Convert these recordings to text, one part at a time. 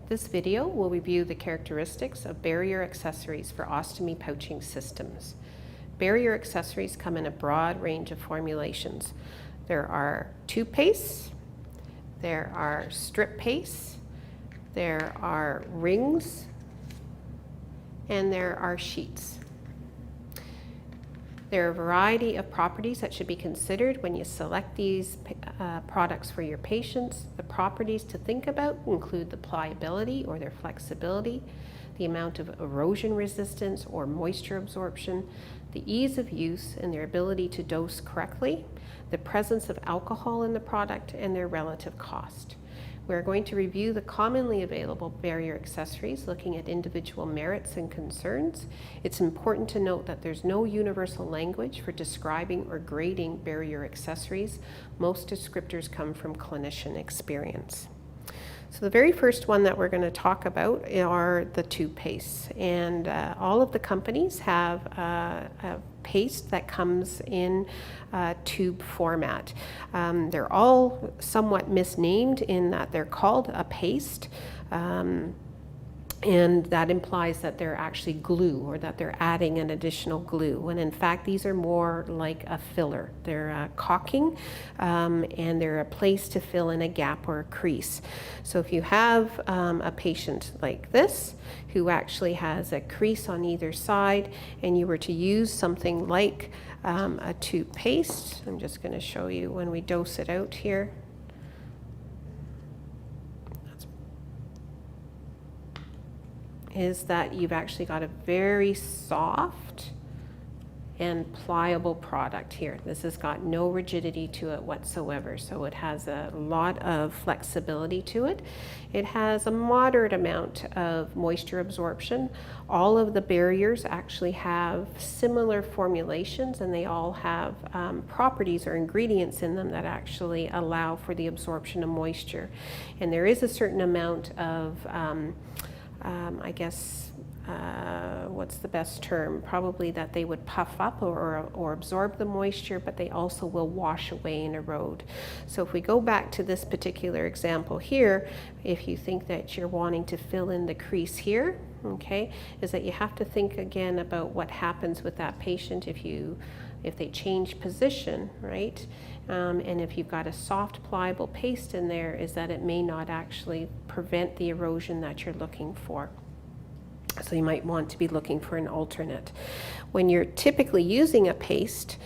This video will review the characteristics of barrier accessories for ostomy pouching systems. Barrier accessories come in a broad range of formulations. There are tube pastes, there are strip pastes, there are rings, and there are sheets. There are a variety of properties that should be considered when you select these products for your patients. The properties to think about include the pliability or their flexibility, the amount of erosion resistance or moisture absorption, the ease of use and their ability to dose correctly, the presence of alcohol in the product, and their relative cost. We're going to review the commonly available barrier accessories, looking at individual merits and concerns. It's important to note that there's no universal language for describing or grading barrier accessories. Most descriptors come from clinician experience. So the very first one that we're going to talk about are the tube pastes, and all of the companies have a paste that comes in tube format. They're all somewhat misnamed in that they're called a paste, and that implies that they're actually glue or that they're adding an additional glue, when in fact these are more like a filler. They're caulking, and they're a place to fill in a gap or a crease. So if you have a patient like this who actually has a crease on either side and you were to use something like a tube paste, I'm just going to show you when we dose it out here. Is that you've actually got a very soft and pliable product here. This has got no rigidity to it whatsoever, so it has a lot of flexibility to it. It has a moderate amount of moisture absorption. All of the barriers actually have similar formulations, and they all have properties or ingredients in them that actually allow for the absorption of moisture. And there is a certain amount of what's the best term? Probably that they would puff up or absorb the moisture, but they also will wash away and erode. So if we go back to this particular example here, if you think that you're wanting to fill in the crease here, okay, is that you have to think again about what happens with that patient if they change position, right? And if you've got a soft pliable paste in there, is that it may not actually prevent the erosion that you're looking for. So you might want to be looking for an alternate. When you're typically using a paste,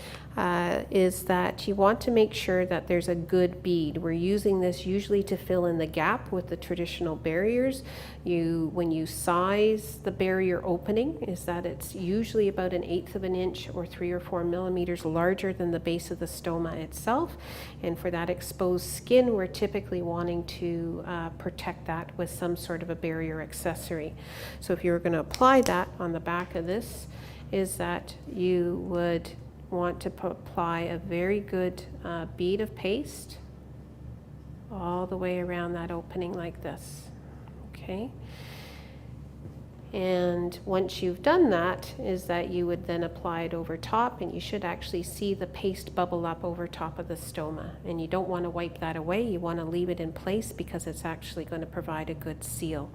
is that you want to make sure that there's a good bead. We're using this usually to fill in the gap with the traditional barriers. When you size the barrier opening, is that it's usually about 1/8 of an inch or 3 or 4 millimeters larger than the base of the stoma itself. And for that exposed skin, we're typically wanting to protect that with some sort of a barrier accessory. So if you were going to apply that on the back of this, is that you would want to apply a very good bead of paste all the way around that opening like this, okay? And once you've done that, is that you would then apply it over top, and you should actually see the paste bubble up over top of the stoma. And you don't want to wipe that away, you want to leave it in place because it's actually going to provide a good seal.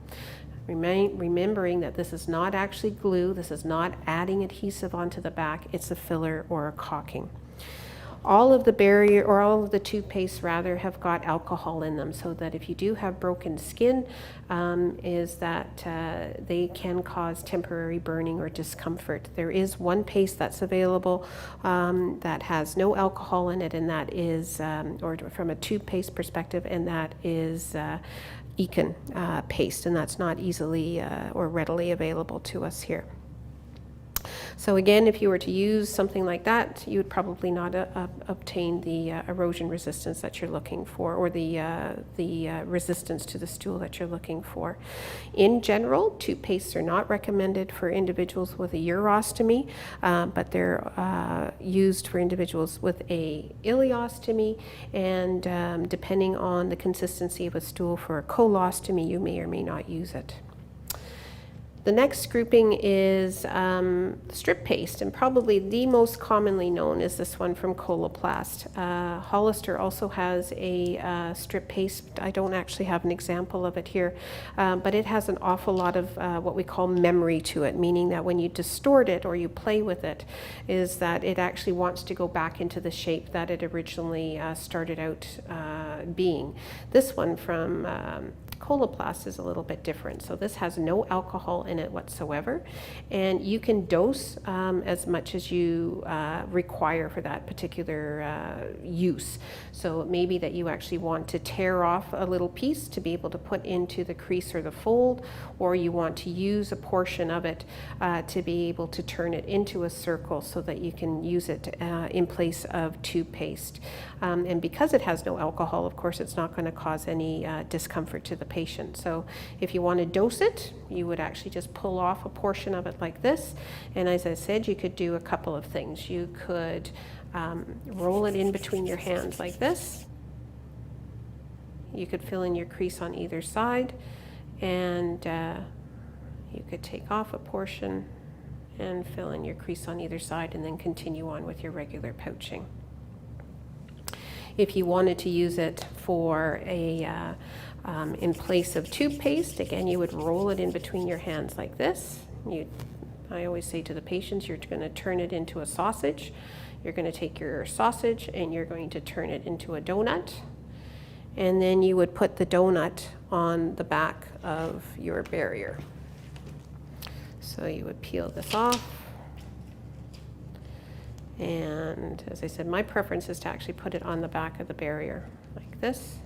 Remembering that this is not actually glue, this is not adding adhesive onto the back, it's a filler or a caulking. All of the barrier, or all of the tube pastes rather, have got alcohol in them, so that if you do have broken skin, is that they can cause temporary burning or discomfort. There is one paste that's available that has no alcohol in it, and that is, or from a tube paste perspective, and that is Econ paste, and that's not easily or readily available to us here. So again, if you were to use something like that, you would probably not obtain the erosion resistance that you're looking for, or the resistance to the stool that you're looking for. In general, tube pastes are not recommended for individuals with a urostomy, but they're used for individuals with a ileostomy, and depending on the consistency of a stool for a colostomy, you may or may not use it. The next grouping is strip paste, and probably the most commonly known is this one from Coloplast. Hollister also has a strip paste. I don't actually have an example of it here, but it has an awful lot of what we call memory to it, meaning that when you distort it or you play with it, is that it actually wants to go back into the shape that it originally started out being. This one from Coloplast is a little bit different. So this has no alcohol in it whatsoever, and you can dose as much as you require for that particular use. So it may be that you actually want to tear off a little piece to be able to put into the crease or the fold, or you want to use a portion of it to be able to turn it into a circle so that you can use it in place of tube paste. And because it has no alcohol, of course, it's not going to cause any discomfort to the patient. So if you want to dose it, you would actually just pull off a portion of it like this. And as I said, you could do a couple of things. You could roll it in between your hands like this. You could fill in your crease on either side, and you could take off a portion and fill in your crease on either side, and then continue on with your regular pouching. If you wanted to use it for a in place of tube paste, again, you would roll it in between your hands like this. I always say to the patients, you're going to turn it into a sausage. You're going to take your sausage and you're going to turn it into a donut. And then you would put the donut on the back of your barrier. So you would peel this off. And as I said, my preference is to actually put it on the back of the barrier like this.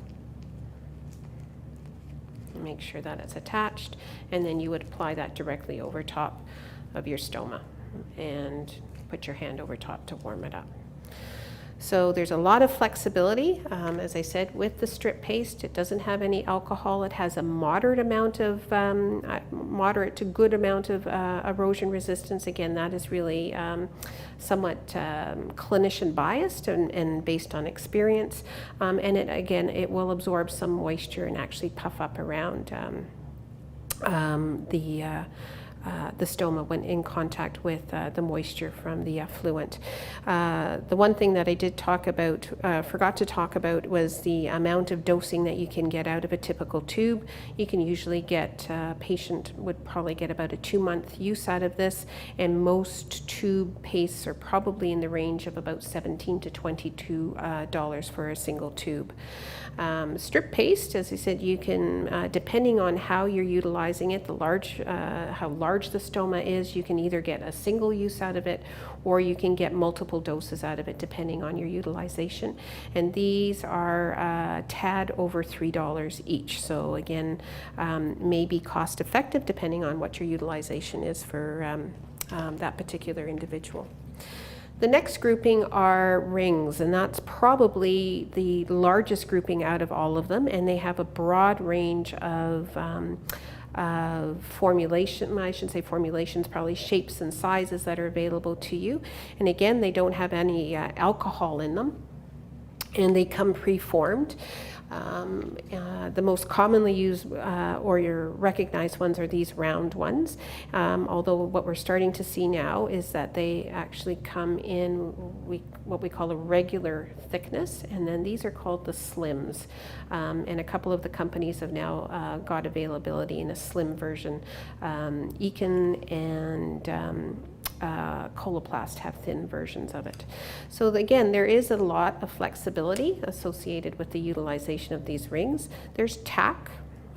Make sure that it's attached, and then you would apply that directly over top of your stoma and put your hand over top to warm it up. So there's a lot of flexibility. As I said, with the strip paste, it doesn't have any alcohol. It has a moderate amount of, moderate to good amount of erosion resistance. Again, that is really somewhat clinician biased and based on experience. And it will absorb some moisture and actually puff up around the stoma when in contact with the moisture from the effluent. The one thing that I did talk about, forgot to talk about, was the amount of dosing that you can get out of a typical tube. You can usually get, patient would probably get about a 2-month use out of this, and most tube pastes are probably in the range of about $17 to $22 for a single tube. Strip paste, as I said, you can, depending on how you're utilizing it, how large the stoma is, you can either get a single use out of it, or you can get multiple doses out of it depending on your utilization. And these are a tad over $3 each. So again, maybe cost effective depending on what your utilization is for that particular individual. The next grouping are rings, and that's probably the largest grouping out of all of them, and they have a broad range of formulation, I shouldn't say formulations, probably shapes and sizes that are available to you. And again, they don't have any alcohol in them, and they come pre-formed. The most commonly used or your recognized ones are these round ones, although what we're starting to see now is that they actually come in what we call a regular thickness, and then these are called the slims, and a couple of the companies have now got availability in a slim version. Econ and Coloplast have thin versions of it. So again, there is a lot of flexibility associated with the utilization of these rings. There's tack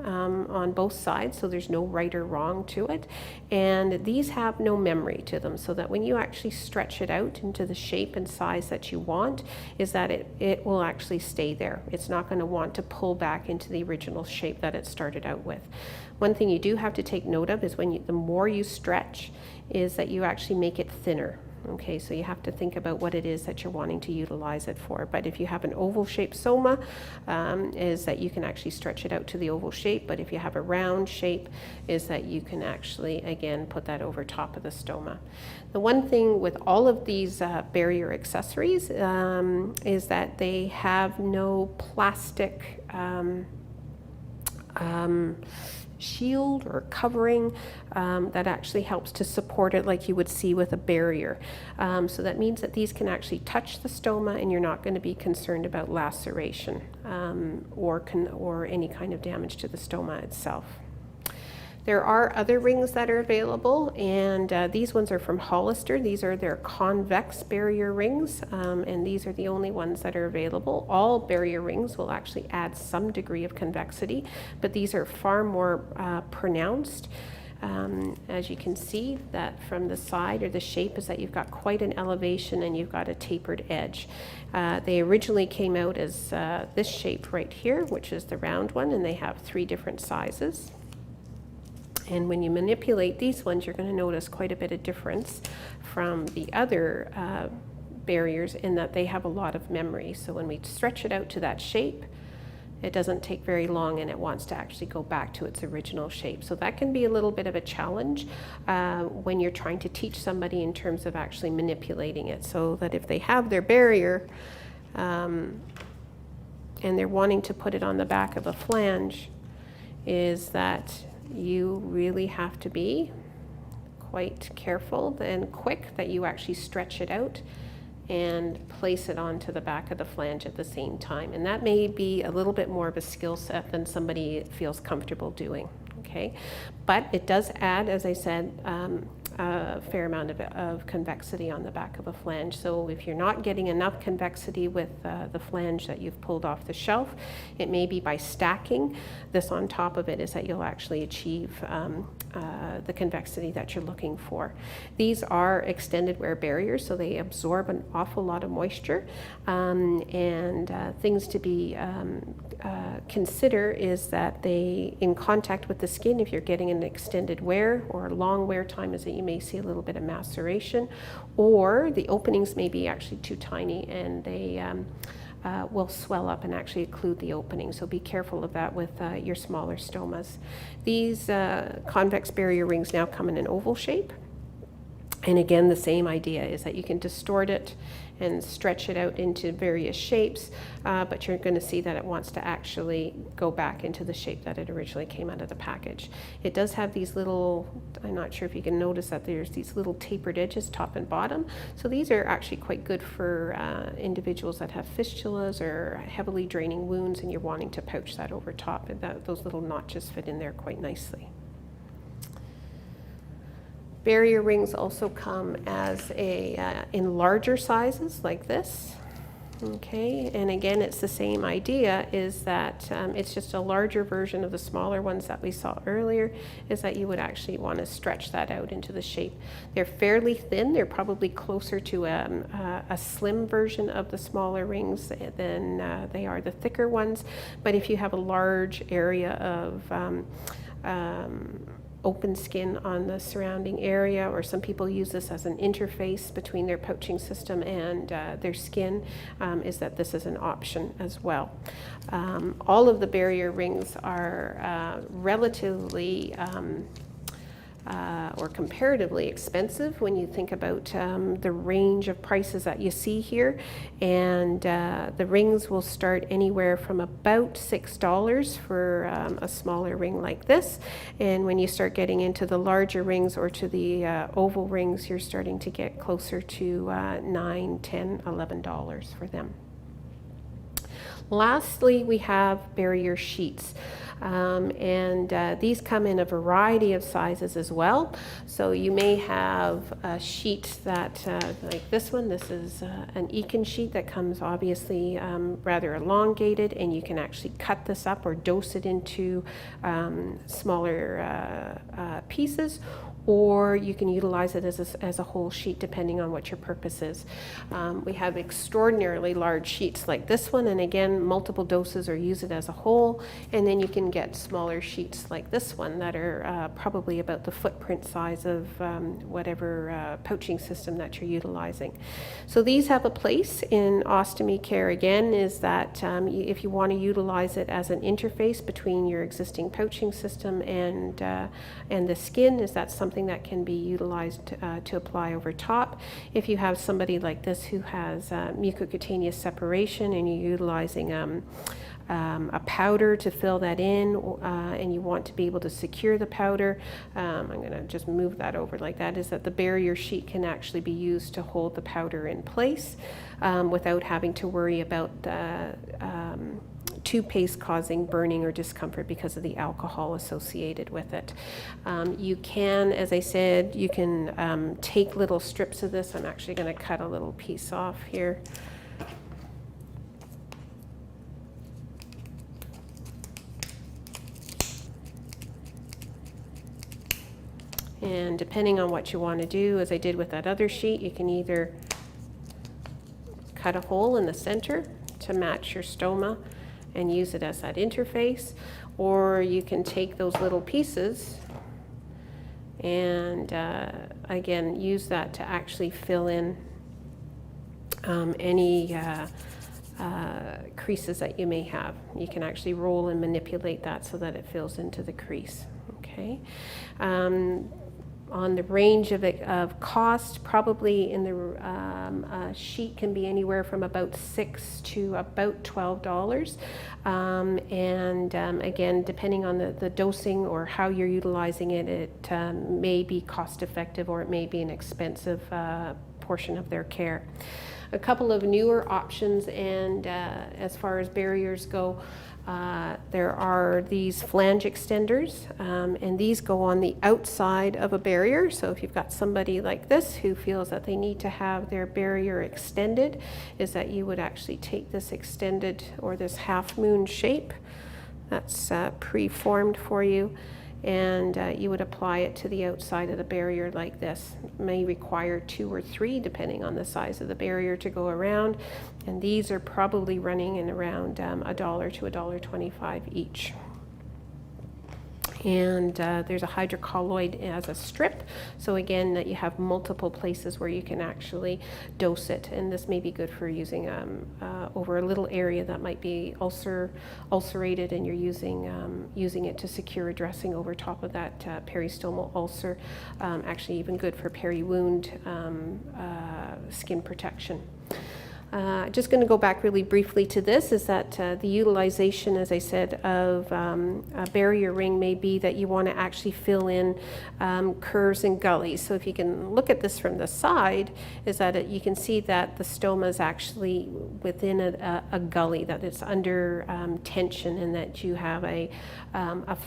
on both sides, so there's no right or wrong to it, and these have no memory to them, so that when you actually stretch it out into the shape and size that you want, is that it will actually stay there. It's not going to want to pull back into the original shape that it started out with. One thing you do have to take note of is the more you stretch, is that you actually make it thinner. Okay, so you have to think about what it is that you're wanting to utilize it for. But if you have an oval shaped soma, is that you can actually stretch it out to the oval shape. But if you have a round shape, is that you can actually, again, put that over top of the stoma. The one thing with all of these barrier accessories is that they have no plastic shield or covering that actually helps to support it, like you would see with a barrier. So that means that these can actually touch the stoma and you're not going to be concerned about laceration or any kind of damage to the stoma itself. There are other rings that are available, and these ones are from Hollister. These are their convex barrier rings, and these are the only ones that are available. All barrier rings will actually add some degree of convexity, but these are far more pronounced. As you can see, that from the side, or the shape is that you've got quite an elevation and you've got a tapered edge. They originally came out as this shape right here, which is the round one, and they have 3 different sizes. And when you manipulate these ones, you're going to notice quite a bit of difference from the other barriers in that they have a lot of memory. So when we stretch it out to that shape, it doesn't take very long and it wants to actually go back to its original shape. So that can be a little bit of a challenge when you're trying to teach somebody in terms of actually manipulating it. So that if they have their barrier and they're wanting to put it on the back of a flange, is that you really have to be quite careful and quick that you actually stretch it out and place it onto the back of the flange at the same time. And that may be a little bit more of a skill set than somebody feels comfortable doing, okay? But it does add, as I said, a fair amount of convexity on the back of a flange. So if you're not getting enough convexity with the flange that you've pulled off the shelf, it may be by stacking this on top of it is that you'll actually achieve the convexity that you're looking for. These are extended wear barriers, so they absorb an awful lot of moisture, and things to be consider is that they, in contact with the skin, if you're getting an extended wear or a long wear time, is that you may see a little bit of maceration, or the openings may be actually too tiny and they will swell up and actually occlude the opening. So be careful of that with your smaller stomas. These convex barrier rings now come in an oval shape. And again, the same idea is that you can distort it and stretch it out into various shapes, but you're going to see that it wants to actually go back into the shape that it originally came out of the package. It does have these little, I'm not sure if you can notice that there's these little tapered edges top and bottom. So these are actually quite good for individuals that have fistulas or heavily draining wounds and you're wanting to pouch that over top, and those little notches fit in there quite nicely. Barrier rings also come as in larger sizes like this. Okay, and again, it's the same idea, is that it's just a larger version of the smaller ones that we saw earlier, is that you would actually want to stretch that out into the shape. They're fairly thin. They're probably closer to a slim version of the smaller rings than they are the thicker ones. But if you have a large area of open skin on the surrounding area, or some people use this as an interface between their pouching system and their skin, is that this is an option as well. All of the barrier rings are relatively or comparatively expensive when you think about the range of prices that you see here, and the rings will start anywhere from about $6 for a smaller ring like this, and when you start getting into the larger rings or to the oval rings, you're starting to get closer to $9, $10, $11 for them. Lastly, we have barrier sheets. These come in a variety of sizes as well. So you may have a sheet that, like this one, this is an Econ sheet that comes obviously rather elongated, and you can actually cut this up or dose it into smaller pieces, or you can utilize it as a whole sheet depending on what your purpose is. We have extraordinarily large sheets like this one, and again, multiple doses, or use it as a whole, and then you can get smaller sheets like this one that are probably about the footprint size of whatever pouching system that you're utilizing. So these have a place in ostomy care. Again, is that if you want to utilize it as an interface between your existing pouching system and the skin, is that something that can be utilized to apply over top. If you have somebody like this who has mucocutaneous separation and you're utilizing a powder to fill that in, and you want to be able to secure the powder, I'm going to just move that over like that, is that the barrier sheet can actually be used to hold the powder in place without having to worry about toothpaste causing burning or discomfort because of the alcohol associated with it. You can, as I said, you can take little strips of this. I'm actually going to cut a little piece off here. And depending on what you want to do, as I did with that other sheet, you can either cut a hole in the center to match your stoma and use it as that interface, or you can take those little pieces and again use that to actually fill in any creases that you may have. You can actually roll and manipulate that so that it fills into the crease. Okay. On the range of cost, probably in the sheet can be anywhere from about $6 to about $12. Again, depending on the dosing or how you're utilizing it, it may be cost effective or it may be an expensive portion of their care. A couple of newer options, and as far as barriers go, there are these flange extenders, and these go on the outside of a barrier. So if you've got somebody like this who feels that they need to have their barrier extended, is that you would actually take this extended or this half moon shape that's pre-formed for you, and you would apply it to the outside of the barrier like this. It may require 2 or 3 depending on the size of the barrier to go around, and these are probably running in around $1 to $1.25 each. And there's a hydrocolloid as a strip, so again that you have multiple places where you can actually dose it, and this may be good for using over a little area that might be ulcerated, and you're using it to secure a dressing over top of that peristomal ulcer. Actually even good for peri-wound skin protection. Just going to go back really briefly to this, is that the utilization, as I said, of a barrier ring may be that you want to actually fill in curves and gullies. So if you can look at this from the side, is that you can see that the stoma is actually within a gully, that it's under tension, and that you have a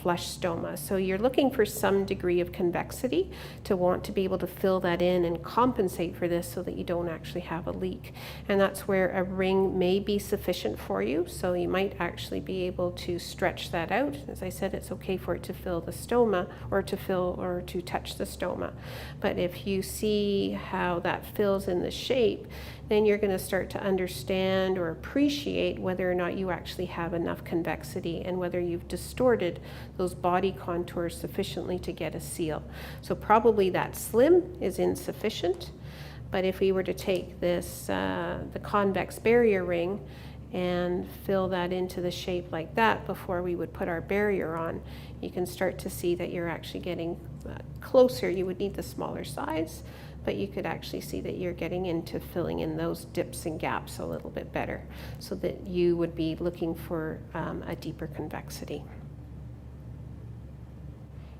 flush stoma. So you're looking for some degree of convexity to want to be able to fill that in and compensate for this so that you don't actually have a leak. And that's where a ring may be sufficient for you. So you might actually be able to stretch that out. As I said, it's okay for it to fill the stoma, or to touch the stoma. But if you see how that fills in the shape, then you're going to start to understand or appreciate whether or not you actually have enough convexity, and whether you've distorted those body contours sufficiently to get a seal. So probably that slim is insufficient. But if we were to take this, the convex barrier ring, and fill that into the shape like that before we would put our barrier on, you can start to see that you're actually getting closer. You would need the smaller size, but you could actually see that you're getting into filling in those dips and gaps a little bit better, so that you would be looking for a deeper convexity.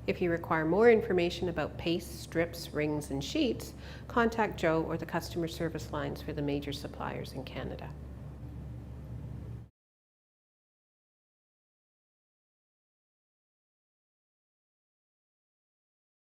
If you require more information about pastes, strips, rings, and sheets, contact Joe or the customer service lines for the major suppliers in Canada.